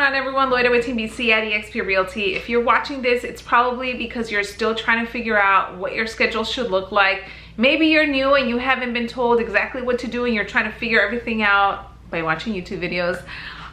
on, everyone? Loida with Team BC at eXp Realty. If you're watching this, it's probably because you're still trying to figure out what your schedule should look like. Maybe you're new and you haven't been told exactly what to do and you're trying to figure everything out by watching YouTube videos.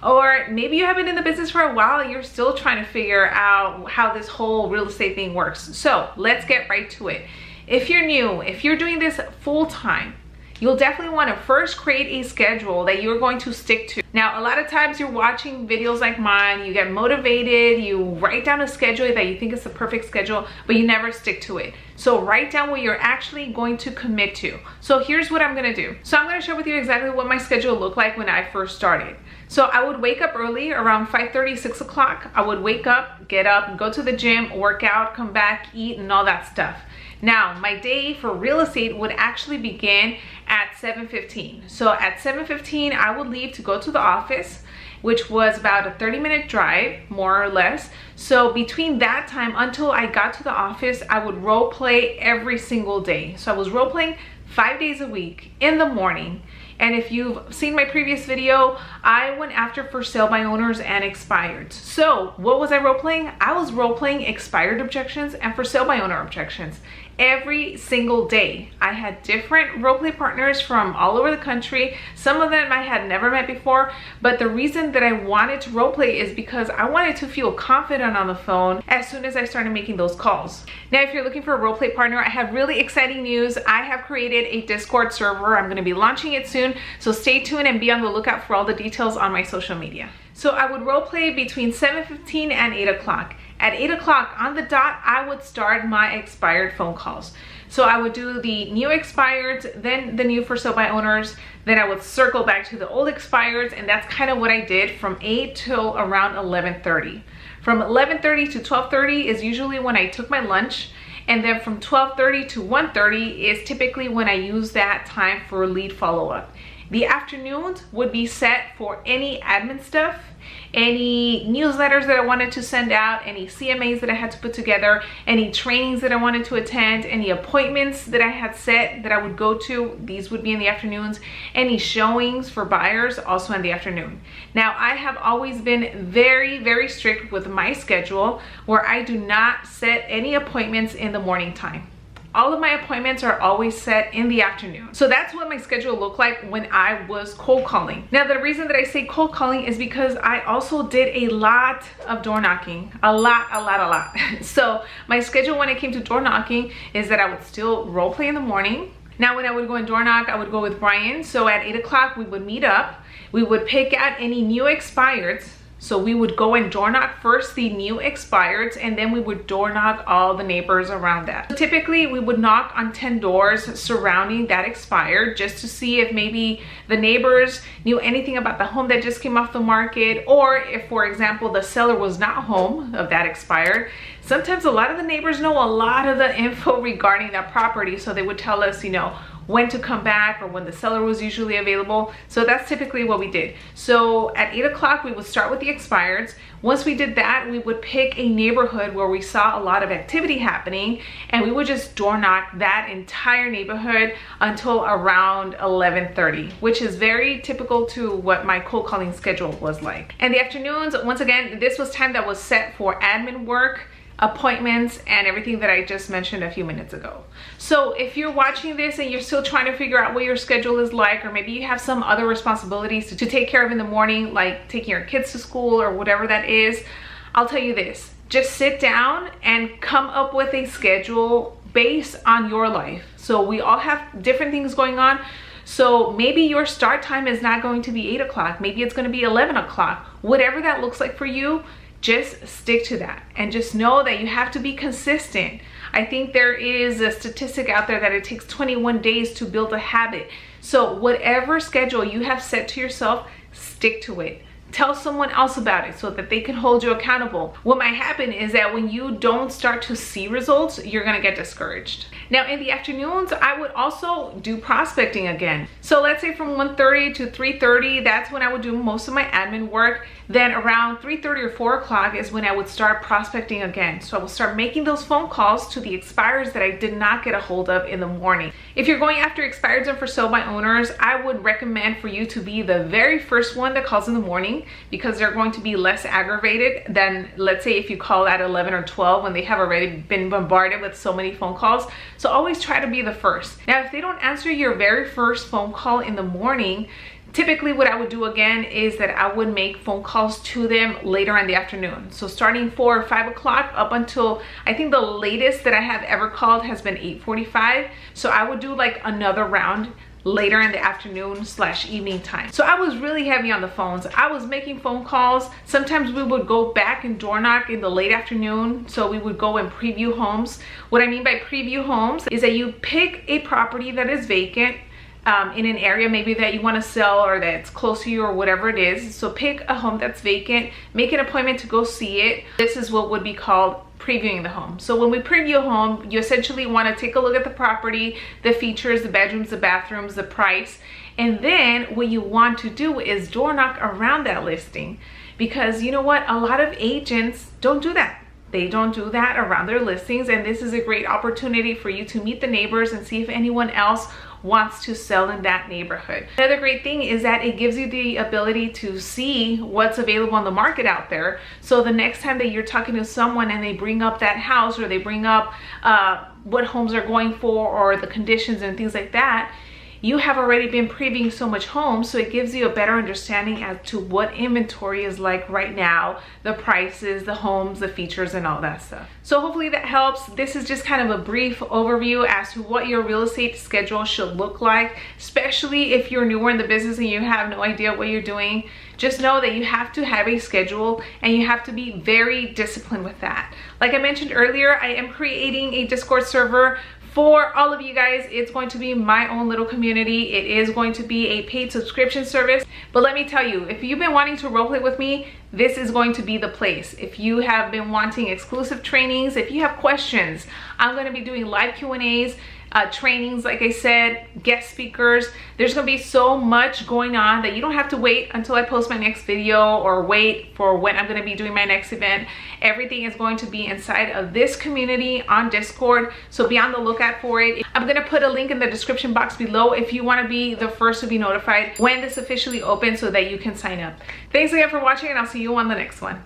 Or maybe you haven't been in the business for a while and you're still trying to figure out how this whole real estate thing works. So let's get right to it. If you're new, if you're doing this full-time, you'll definitely want to first create a schedule that you're going to stick to. Now, a lot of times you're watching videos like mine, you get motivated, you write down a schedule that you think is the perfect schedule, but you never stick to it. So write down what you're actually going to commit to. So here's what I'm gonna do. So I'm gonna share with you exactly what my schedule looked like when I first started. So I would wake up early, around 5:30, 6 o'clock. I would wake up, get up, go to the gym, work out, come back, eat, and all that stuff. Now, my day for real estate would actually begin at 7:15. So at 7:15, I would leave to go to the office, which was about a 30-minute drive, more or less. So between that time until I got to the office, I would role play every single day. So I was role playing 5 days a week in the morning. And if you've seen my previous video, I went after for sale by owners and expired. So what was I role playing? I was role playing expired objections and for sale by owner objections. Every single day, I had different role play partners from all over the country. Some of them I had never met before, but the reason that I wanted to role play is because I wanted to feel confident on the phone as soon as I started making those calls. Now, if you're looking for a role play partner, I have really exciting news. I have created a Discord server. I'm gonna be launching it soon, so stay tuned and be on the lookout for all the details on my social media. So I would role play between 7:15 and 8 o'clock. At 8 o'clock on the dot, I would start my expired phone calls. So I would do the new expireds, then the new for sale by owners, then I would circle back to the old expireds, and that's kind of what I did from 8 till around 11:30. From 11:30 to 12:30 is usually when I took my lunch, and then from 12:30 to 1:30 is typically when I use that time for lead follow-up. The afternoons would be set for any admin stuff, any newsletters that I wanted to send out, any CMAs that I had to put together, any trainings that I wanted to attend, any appointments that I had set that I would go to, these would be in the afternoons, any showings for buyers, also in the afternoon. Now, I have always been very, very strict with my schedule where I do not set any appointments in the morning time. All of my appointments are always set in the afternoon. So that's what my schedule looked like when I was cold calling. Now, the reason that I say cold calling is because I also did a lot of door knocking. A lot. So my schedule when it came to door knocking is that I would still role play in the morning. Now, when I would go and door knock, I would go with Brian. So at 8 o'clock, we would meet up. We would pick out any new expireds. So we would go and door knock first the new expireds, and then we would door knock all the neighbors around that. So typically we would knock on 10 doors surrounding that expired just to see if maybe the neighbors knew anything about the home that just came off the market, or if, for example, the seller was not home of that expired. Sometimes a lot of the neighbors know a lot of the info regarding that property, so they would tell us, you know, when to come back or when the seller was usually available. So that's typically what we did. So at 8 o'clock, we would start with the expireds. Once we did that, we would pick a neighborhood where we saw a lot of activity happening, and we would just door knock that entire neighborhood until around 11:30, which is very typical to what my cold calling schedule was like. And the afternoons, once again, this was time that was set for admin work, appointments, and everything that I just mentioned a few minutes ago. So if you're watching this and you're still trying to figure out what your schedule is like, or maybe you have some other responsibilities to take care of in the morning, like taking your kids to school or whatever that is, I'll tell you this: just sit down and come up with a schedule based on your life. So we all have different things going on. So maybe your start time is not going to be 8 o'clock, maybe it's going to be 11 o'clock. Whatever that looks like for you, just stick to that, and just know that you have to be consistent. I think there is a statistic out there that it takes 21 days to build a habit. So whatever schedule you have set to yourself, stick to it. Tell someone else about it so that they can hold you accountable. What might happen is that when you don't start to see results, you're gonna get discouraged. Now, in the afternoons, I would also do prospecting again. So let's say from 1:30 to 3:30, that's when I would do most of my admin work. Then around 3:30 or 4 o'clock is when I would start prospecting again. So I will start making those phone calls to the expireds that I did not get a hold of in the morning. If you're going after expireds and for sale by owners, I would recommend for you to be the very first one that calls in the morning. morning, because they're going to be less aggravated than, let's say, if you call at 11 or 12 when they have already been bombarded with so many phone calls. So always try to be the first. Now, if they don't answer your very first phone call in the morning, typically what I would do again is that I would make phone calls to them later in the afternoon. So starting 4 or 5 o'clock up until, I think the latest that I have ever called has been 8:45. So I would do like another round later in the afternoon / evening time. So I was really heavy on the phones. I was making phone calls. Sometimes we would go back and door knock in the late afternoon. So we would go and preview homes. What I mean by preview homes is that you pick a property that is vacant in an area maybe that you want to sell or that's close to you or whatever it is. So pick a home that's vacant, make an appointment to go see it. This is what would be called previewing the home. So when we preview a home, you essentially want to take a look at the property, the features, the bedrooms, the bathrooms, the price, and then what you want to do is door knock around that listing. Because you know what, a lot of agents don't do that. They don't do that around their listings, and this is a great opportunity for you to meet the neighbors and see if anyone else wants to sell in that neighborhood. Another great thing is that it gives you the ability to see what's available on the market out there. So the next time that you're talking to someone and they bring up that house, or they bring up what homes are going for or the conditions and things like that, you have already been previewing so much homes, so it gives you a better understanding as to what inventory is like right now, the prices, the homes, the features, and all that stuff. So hopefully that helps. This is just kind of a brief overview as to what your real estate schedule should look like, especially if you're newer in the business and you have no idea what you're doing. Just know that you have to have a schedule and you have to be very disciplined with that. Like I mentioned earlier, I am creating a Discord server for all of you guys. It's going to be my own little community. It is going to be a paid subscription service. But let me tell you, if you've been wanting to roleplay with me, this is going to be the place. If you have been wanting exclusive trainings, if you have questions, I'm going to be doing live Q&As, trainings, like I said, guest speakers. There's gonna be so much going on that you don't have to wait until I post my next video or wait for when I'm gonna be doing my next event. Everything is going to be inside of this community on Discord, so be on the lookout for it. I'm gonna put a link in the description box below if you want to be the first to be notified when this officially opens so that you can sign up. Thanks again for watching, and I'll see you on the next one.